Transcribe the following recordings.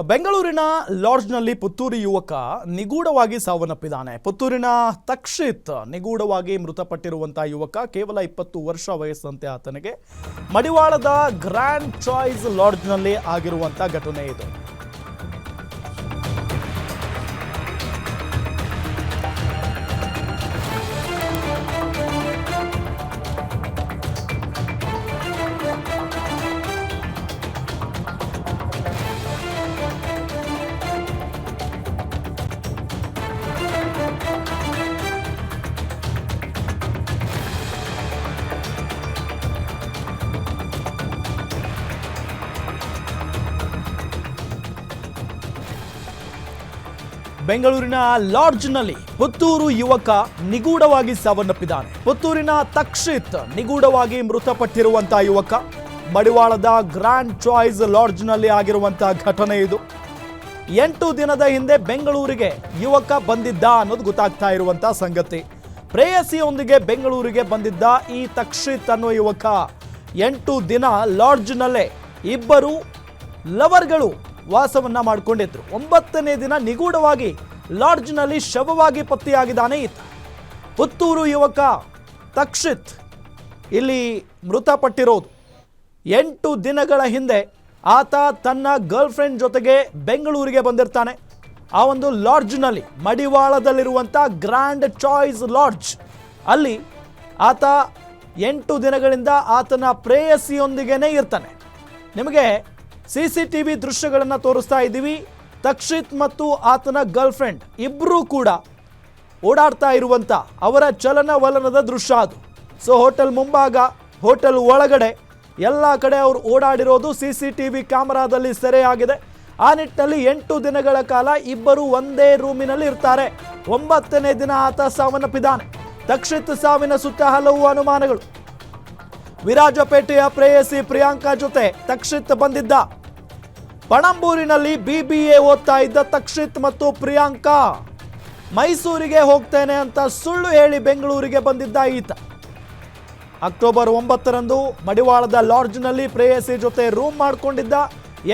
ಬೆಂಗಳೂರಿನ ಲಾಡ್ಜ್ನಲ್ಲಿ ಪುತ್ತೂರು ಯುವಕ ನಿಗೂಢವಾಗಿ ಸಾವನ್ನಪ್ಪಿದ್ದಾನೆ. ಪುತ್ತೂರಿನ ತಕ್ಷಿತ್ ನಿಗೂಢವಾಗಿ ಮೃತಪಟ್ಟಿರುವಂತಹ ಯುವಕ ಕೇವಲ 20 ವರ್ಷ ವಯಸ್ಸಂತೆ ಆತನಿಗೆ ಮಡಿವಾಳದ ಗ್ರ್ಯಾಂಡ್ ಚಾಯ್ಸ್ ಲಾಡ್ಜ್ನಲ್ಲಿ ಆಗಿರುವಂತಹ ಘಟನೆ ಇದು. ಬೆಂಗಳೂರಿನ ಲಾಡ್ಜ್ನಲ್ಲಿ ಪುತ್ತೂರು ಯುವಕ ನಿಗೂಢವಾಗಿ ಸಾವನ್ನಪ್ಪಿದ್ದಾನೆ. ಪುತ್ತೂರಿನ ತಕ್ಷಿತ್ ನಿಗೂಢವಾಗಿ ಮೃತಪಟ್ಟಿರುವಂತಹ ಯುವಕ ಮಡಿವಾಳದ ಗ್ರ್ಯಾಂಡ್ ಚಾಯ್ಸ್ ಲಾಡ್ಜ್ನಲ್ಲಿ ಆಗಿರುವಂತಹ ಘಟನೆ ಇದು. 8 ದಿನದ ಹಿಂದೆ ಬೆಂಗಳೂರಿಗೆ ಯುವಕ ಬಂದಿದ್ದ ಅನ್ನೋದು ಗೊತ್ತಾಗ್ತಾ ಇರುವಂತಹ ಸಂಗತಿ. ಪ್ರೇಯಸಿಯೊಂದಿಗೆ ಬೆಂಗಳೂರಿಗೆ ಬಂದಿದ್ದ ಈ ತಕ್ಷಿತ್ ಅನ್ನೋ ಯುವಕ 8 ದಿನ ಲಾಡ್ಜ್ನಲ್ಲೇ ಇಬ್ಬರು ಲವರ್ಗಳು ವಾಸವನ್ನ ಮಾಡಿಕೊಂಡಿದ್ರು. 9ನೇ ದಿನ ನಿಗೂಢವಾಗಿ ಲಾಡ್ಜ್ನಲ್ಲಿ ಶವವಾಗಿ ಪತ್ತೆಯಾಗಿದ್ದಾನೆ ಈತ. ಪುತ್ತೂರು ಯುವಕ ತಕ್ಷಿತ್ ಇಲ್ಲಿ ಮೃತಪಟ್ಟಿರೋದು. 8 ದಿನಗಳ ಹಿಂದೆ ಆತ ತನ್ನ ಗರ್ಲ್ ಫ್ರೆಂಡ್ ಜೊತೆಗೆ ಬೆಂಗಳೂರಿಗೆ ಬಂದಿರ್ತಾನೆ. ಆ ಒಂದು ಲಾಡ್ಜ್ನಲ್ಲಿ ಮಡಿವಾಳದಲ್ಲಿರುವಂಥ ಗ್ರ್ಯಾಂಡ್ ಚಾಯ್ಸ್ ಲಾಡ್ಜ್ ಅಲ್ಲಿ ಆತ 8 ದಿನಗಳಿಂದ ಆತನ ಪ್ರೇಯಸಿಯೊಂದಿಗೇನೆ ಇರ್ತಾನೆ. ನಿಮಗೆ CCTV ದೃಶ್ಯಗಳನ್ನು ತೋರಿಸ್ತಾ ಇದ್ದೀವಿ. ತಕ್ಷಿತ್ ಮತ್ತು ಆತನ ಗರ್ಲ್ ಫ್ರೆಂಡ್ ಇಬ್ಬರೂ ಕೂಡ ಓಡಾಡ್ತಾ ಇರುವಂಥ ಅವರ ಚಲನವಲನದ ದೃಶ್ಯ ಅದು. ಸೊ ಹೋಟೆಲ್ ಮುಂಭಾಗ, ಹೋಟೆಲ್ ಒಳಗಡೆ ಎಲ್ಲ ಕಡೆ ಅವರು ಓಡಾಡಿರೋದು CCTV ಕ್ಯಾಮರಾದಲ್ಲಿ ಸೆರೆಯಾಗಿದೆ. ಆ ನಿಟ್ಟಿನಲ್ಲಿ 8 ದಿನಗಳ ಕಾಲ ಇಬ್ಬರು ಒಂದೇ ರೂಮಿನಲ್ಲಿ ಇರ್ತಾರೆ. 9ನೇ ದಿನ ಆತ ಸಾವನ್ನಪ್ಪಿದ್ದಾನೆ. ತಕ್ಷಿತ್ ಸಾವಿನ ಸುತ್ತ ಹಲವು ಅನುಮಾನಗಳು. ವಿರಾಜಪೇಟೆಯ ಪ್ರೇಯಸಿ ಪ್ರಿಯಾಂಕಾ ಜೊತೆ ತಕ್ಷಿತ್ ಬಂದಿದ್ದ. ಪಣಂಬೂರಿನಲ್ಲಿ BBA ಓದ್ತಾ ಇದ್ದ ತಕ್ಷಿತ್ ಮತ್ತು ಪ್ರಿಯಾಂಕಾ ಮೈಸೂರಿಗೆ ಹೋಗ್ತೇನೆ ಅಂತ ಸುಳ್ಳು ಹೇಳಿ ಬೆಂಗಳೂರಿಗೆ ಬಂದಿದ್ದ ಈತ. ಅಕ್ಟೋಬರ್ 9ರಂದು ಮಡಿವಾಳದ ಲಾಡ್ಜ್ನಲ್ಲಿ ಪ್ರೇಯಸಿ ಜೊತೆ ರೂಮ್ ಮಾಡಿಕೊಂಡಿದ್ದ.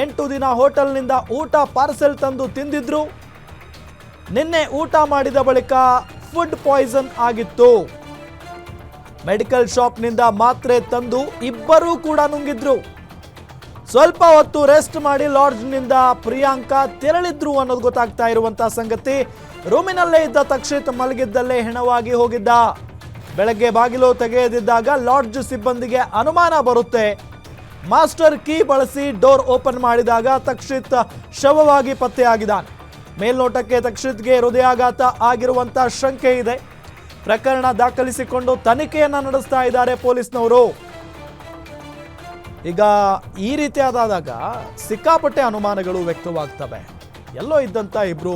8 ದಿನ ಹೋಟೆಲ್ನಿಂದ ಊಟ ಪಾರ್ಸೆಲ್ ತಂದು ತಿಂದಿದ್ರು. ನಿನ್ನೆ ಊಟ ಮಾಡಿದ ಬಳಿಕ ಫುಡ್ ಪಾಯ್ಸನ್ ಆಗಿತ್ತು. ಮೆಡಿಕಲ್ ಶಾಪ್ನಿಂದ ಮಾತ್ರೆ ತಂದು ಇಬ್ಬರೂ ಕೂಡ ನುಂಗಿದ್ರು. ಸ್ವಲ್ಪ ಹೊತ್ತು ರೆಸ್ಟ್ ಮಾಡಿ ಲಾಡ್ಜ್ನಿಂದ ಪ್ರಿಯಾಂಕಾ ತೆರಳಿದ್ರು ಅನ್ನೋದು ಗೊತ್ತಾಗ್ತಾ ಇರುವಂತಹ ಸಂಗತಿ. ರೂಮಿನಲ್ಲೇ ಇದ್ದ ತಕ್ಷಿತ್ ಮಲಗಿದ್ದಲ್ಲೇ ಹೆಣವಾಗಿ ಹೋಗಿದ್ದ. ಬೆಳಗ್ಗೆ ಬಾಗಿಲು ತೆಗೆಯದಿದ್ದಾಗ ಲಾಡ್ಜ್ ಸಿಬ್ಬಂದಿಗೆ ಅನುಮಾನ ಬರುತ್ತೆ. ಮಾಸ್ಟರ್ ಕೀ ಬಳಸಿ ಡೋರ್ ಓಪನ್ ಮಾಡಿದಾಗ ತಕ್ಷಿತ್ ಶವವಾಗಿ ಪತ್ತೆಯಾಗಿದ್ದಾನೆ. ಮೇಲ್ನೋಟಕ್ಕೆ ತಕ್ಷಿತ್ಗೆ ಹೃದಯಾಘಾತ ಆಗಿರುವಂತಹ ಶಂಕೆ ಇದೆ. ಪ್ರಕರಣ ದಾಖಲಿಸಿಕೊಂಡು ತನಿಖೆಯನ್ನ ನಡೆಸ್ತಾ ಇದ್ದಾರೆ ಪೊಲೀಸ್ನವರು. ಈಗ ಈ ರೀತಿಯಾದಾಗ ಸಿಕ್ಕಾಪಟ್ಟೆ ಅನುಮಾನಗಳು ವ್ಯಕ್ತವಾಗ್ತವೆ. ಎಲ್ಲೋ ಇದ್ದಂಥ ಇಬ್ರು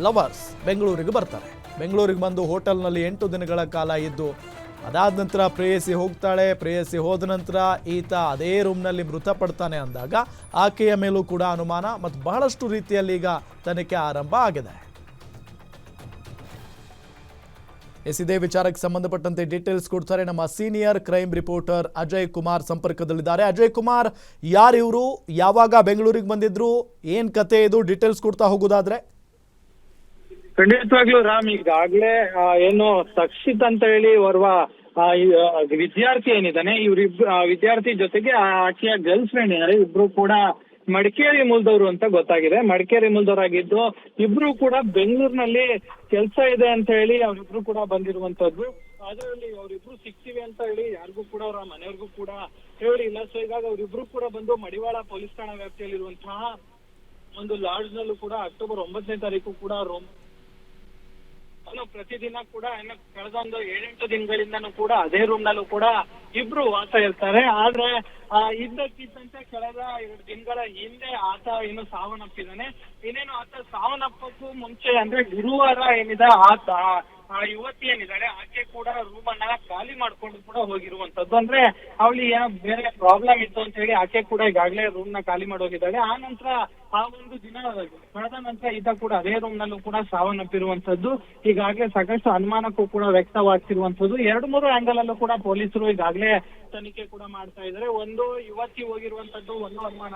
ಲವರ್ಸ್ ಬೆಂಗಳೂರಿಗೆ ಬರ್ತಾರೆ. ಬೆಂಗಳೂರಿಗೆ ಬಂದು ಹೋಟೆಲ್ನಲ್ಲಿ 8 ದಿನಗಳ ಕಾಲ ಇದ್ದು ಅದಾದ ನಂತರ ಪ್ರೇಯಸಿ ಹೋಗ್ತಾಳೆ. ಪ್ರೇಯಸಿ ಹೋದ ನಂತರ ಈತ ಅದೇ ರೂಮ್ನಲ್ಲಿ ಮೃತಪಡ್ತಾನೆ ಅಂದಾಗ ಆಕೆಯ ಮೇಲೂ ಕೂಡ ಅನುಮಾನ ಮತ್ತು ಬಹಳಷ್ಟು ರೀತಿಯಲ್ಲಿ ಈಗ ತನಿಖೆ ಆರಂಭ ಆಗಿದೆ. ಇದೇ ವಿಚಾರಕ್ಕೆ ಸಂಬಂಧಪಟ್ಟಂತೆ ಡೀಟೇಲ್ಸ್ ಕೊಡ್ತಾರೆ ನಮ್ಮ senior crime reporter Ajay Kumar ಸಂಪರ್ಕದಲ್ಲಿದ್ದಾರೆ. ಅಜಯ್ ಕುಮಾರ್, ಯಾರಿವರು, ಯಾವಾಗ ಬೆಂಗಳೂರಿಗೆ ಬಂದಿದ್ರು, ಏನ್ ಕತೆ ಇದು, ಡೀಟೇಲ್ಸ್ ಕೊಡ್ತಾ ಹೋಗೋದಾದ್ರೆ? ಖಂಡಿತವಾಗ್ಲೂ ರಾಮ್, ಈಗಾಗ್ಲೇ ಏನು ತಕ್ಷಿತ್ ಅಂತ ಹೇಳಿ ಓರ್ವ ವಿದ್ಯಾರ್ಥಿ ಏನಿದ್ದಾನೆ, ವಿದ್ಯಾರ್ಥಿ ಜೊತೆಗೆ ಆಕೆಯ ಗರ್ಲ್ ಫ್ರೆಂಡ್ ಏನಾದ್ರೆ ಇಬ್ರು ಕೂಡ ಮಡಿಕೇರಿ ಮೂಲದವರು ಅಂತ ಗೊತ್ತಾಗಿದೆ. ಮಡಿಕೇರಿ ಮೂಲದವರಾಗಿದ್ದು ಇಬ್ರು ಕೂಡ ಬೆಂಗಳೂರಿನಲ್ಲಿ ಕೆಲಸ ಇದೆ ಅಂತ ಹೇಳಿ ಅವ್ರಿಬ್ರು ಕೂಡ ಬಂದಿರುವಂತದ್ದು. ಅದರಲ್ಲಿ ಅವ್ರಿಬ್ರು ಸಿಗ್ತೀವಿ ಅಂತ ಹೇಳಿ ಯಾರಿಗೂ ಕೂಡ ಅವರ ಮನೆಯವ್ರಿಗೂ ಕೂಡ ಹೇಳಿಲ್ಲ. ಸೊ ಹೀಗಾಗಿ ಅವ್ರಿಬ್ರು ಕೂಡ ಬಂದು ಮಡಿವಾಳ ಪೊಲೀಸ್ ಠಾಣಾ ವ್ಯಾಪ್ತಿಯಲ್ಲಿರುವಂತಹ ಒಂದು ಲಾಡ್ಜ್ ನಲ್ಲೂ ಕೂಡ ಅಕ್ಟೋಬರ್ 9ನೇ ತಾರೀಕು ಕೂಡ ಪ್ರತಿದಿನ ಕೂಡ ಕಳೆದ ಒಂದು 7-8 ದಿನಗಳಿಂದನೂ ಕೂಡ ಅದೇ ರೂಮ್ ನಲ್ಲೂ ಕೂಡ ಇಬ್ರು ವಾಸ ಇರ್ತಾರೆ. ಆದ್ರೆ ಇದ್ದಕ್ಕಿದ್ದಂತೆ ಕಳೆದ 2 ದಿನಗಳ ಹಿಂದೆ ಆತ ಏನು ಸಾವನ್ನಪ್ಪಿದ್ದಾನೆ. ಇನ್ನೇನು ಆತ ಸಾವನ್ನಪ್ಪಕ್ಕೂ ಮುಂಚೆ ಅಂದ್ರೆ ಗುರುವಾರ ಏನಿದೆ ಆ ಯುವತಿ ಏನಿದ್ದಾರೆ ಆಕೆ ಕೂಡ ರೂಮ್ ಅನ್ನ ಖಾಲಿ ಮಾಡ್ಕೊಂಡು ಕೂಡ ಹೋಗಿರುವಂತದ್ದು. ಅಂದ್ರೆ ಅವಳಿ ಏನೋ ಬೇರೆ ಪ್ರಾಬ್ಲಮ್ ಇತ್ತು ಅಂತ ಹೇಳಿ ಆಕೆ ಕೂಡ ಈಗಾಗಲೇ ರೂಮ್ ನ ಖಾಲಿ ಮಾಡಿ ಹೋಗಿದ್ದಾಳೆ. ಆ ನಂತರ ಆ ಒಂದು ದಿನ ಕಳೆದ ನಂತರ ಈತ ಕೂಡ ಅದೇ ರೂಮ್ ನಲ್ಲೂ ಕೂಡ ಸಾವನ್ನಪ್ಪಿರುವಂತದ್ದು ಈಗಾಗಲೇ ಸಾಕಷ್ಟು ಅನುಮಾನಕ್ಕೂ ಕೂಡ ವ್ಯಕ್ತವಾಗ್ತಿರುವಂತದ್ದು 2-3 ಆಂಗಲ್ ಅಲ್ಲೂ ಕೂಡ ಪೊಲೀಸರು ಈಗಾಗಲೇ ತನಿಖೆ ಕೂಡ ಮಾಡ್ತಾ ಇದ್ದಾರೆ. ಒಂದು ಯುವತಿ ಹೋಗಿರುವಂತದ್ದು ಒಂದು ಅನುಮಾನ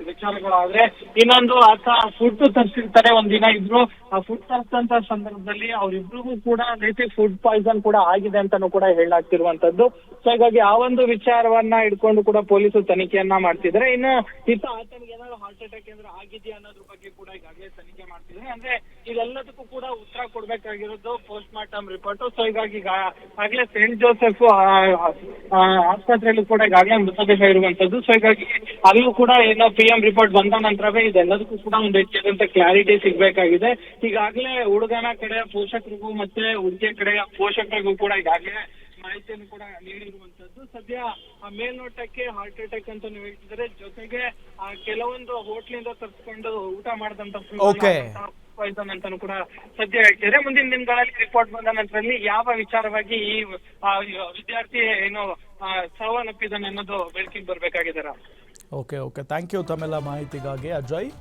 ವಿಚಾರಗಳಾದ್ರೆ, ಇನ್ನೊಂದು ಆತ ಫುಡ್ ತರಿಸಿರ್ತಾರೆ ಒಂದಿನ ಇಬ್ರು. ಆ ಫುಡ್ ತರಿಸಿದಂತ ಸಂದರ್ಭದಲ್ಲಿ ಅವ್ರಿಬ್ರಿಗೂ ಕೂಡ ರೀತಿ ಫುಡ್ ಪಾಯ್ಸನ್ ಕೂಡ ಆಗಿದೆ ಅಂತಾನು ಕೂಡ ಹೇಳಲಾಗ್ತಿರುವಂತದ್ದು. ಸೊ ಹೀಗಾಗಿ ಆ ಒಂದು ವಿಚಾರವನ್ನ ಇಟ್ಕೊಂಡು ಕೂಡ ಪೊಲೀಸರು ತನಿಖೆಯನ್ನ ಮಾಡ್ತಿದ್ದಾರೆ. ಇನ್ನು ಆತನಿಗೆ ಏನಾದ್ರು ಹಾರ್ಟ್ ಅಟ್ಯಾಕ್ ಏನಾದ್ರು ಆಗಿದೆಯಾ ಅನ್ನೋದ್ರ ಬಗ್ಗೆ ಕೂಡ ಈಗಾಗಲೇ ತನಿಖೆ ಮಾಡ್ತಿದ್ದಾರೆ. ಅಂದ್ರೆ ಇದೆಲ್ಲದಕ್ಕೂ ಕೂಡ ಉತ್ತರ ಕೊಡ್ಬೇಕಾಗಿರೋದು ಪೋಸ್ಟ್ ಮಾರ್ಟಮ್ ರಿಪೋರ್ಟ್. ಸೊ ಹೀಗಾಗಿ ಆಗ್ಲೇ ಸೇಂಟ್ ಜೋಸೆಫ್ ಆಸ್ಪತ್ರೆಯಲ್ಲೂ ಕೂಡ ಈಗಾಗಲೇ ಮೃತದೇಹ ಇರುವಂತದ್ದು. ಸೊ ಹೀಗಾಗಿ ಅಲ್ಲೂ ಕೂಡ ಏನೋ PM ರಿಪೋರ್ಟ್ ಬಂದ ನಂತರವೇ ಇದೆಲ್ಲದಕ್ಕೂ ಕೂಡ ಒಂದು ಹೆಚ್ಚಿದಂತ ಕ್ಲಾರಿಟಿ ಸಿಗ್ಬೇಕಾಗಿದೆ. ಈಗಾಗಲೇ ಹುಡುಗನ ಕಡೆ ಪೋಷಕರಿಗೂ ಮತ್ತೆ ಹುಡುಗಿಯ ಕಡೆ ಪೋಷಕರಿಗೂ ಕೂಡ ಈಗಾಗಲೇ ಮಾಹಿತಿಯನ್ನು ಕೂಡ ನೀಡಿರುವಂತದ್ದು. ಸದ್ಯ ಮೇಲ್ನೋಟಕ್ಕೆ ಹಾರ್ಟ್ ಅಟ್ಯಾಕ್ ಅಂತ ಹೇಳ್ತಿದ್ದಾರೆ. ಜೊತೆಗೆ ಕೆಲವೊಂದು ಹೋಟ್ಲಿಂದ ತರಿಸ್ಕೊಂಡು ಊಟ ಮಾಡಿದಂತ ಪಾಯ್ಸನ್ ಅಂತಾನು ಕೂಡ ಸದ್ಯ ಹೇಳ್ತಿದ್ದಾರೆ. ಮುಂದಿನ ದಿನಗಳಲ್ಲಿ ರಿಪೋರ್ಟ್ ಬಂದ ನಂತರದಲ್ಲಿ ಯಾವ ವಿಚಾರವಾಗಿ ಈ ವಿದ್ಯಾರ್ಥಿ ಏನು ಸಾವನ್ನಪ್ಪಿದ್ದಾನೆ ಅನ್ನೋದು ಬೆಳಕಿಗೆ ಬರ್ಬೇಕಾಗಿದ್ದಾರೆ. ಓಕೆ ಥ್ಯಾಂಕ್ ಯು ತಮ್ಮೆಲ್ಲ ಮಾಹಿತಿಗಾಗಿ ಅಜಯ್.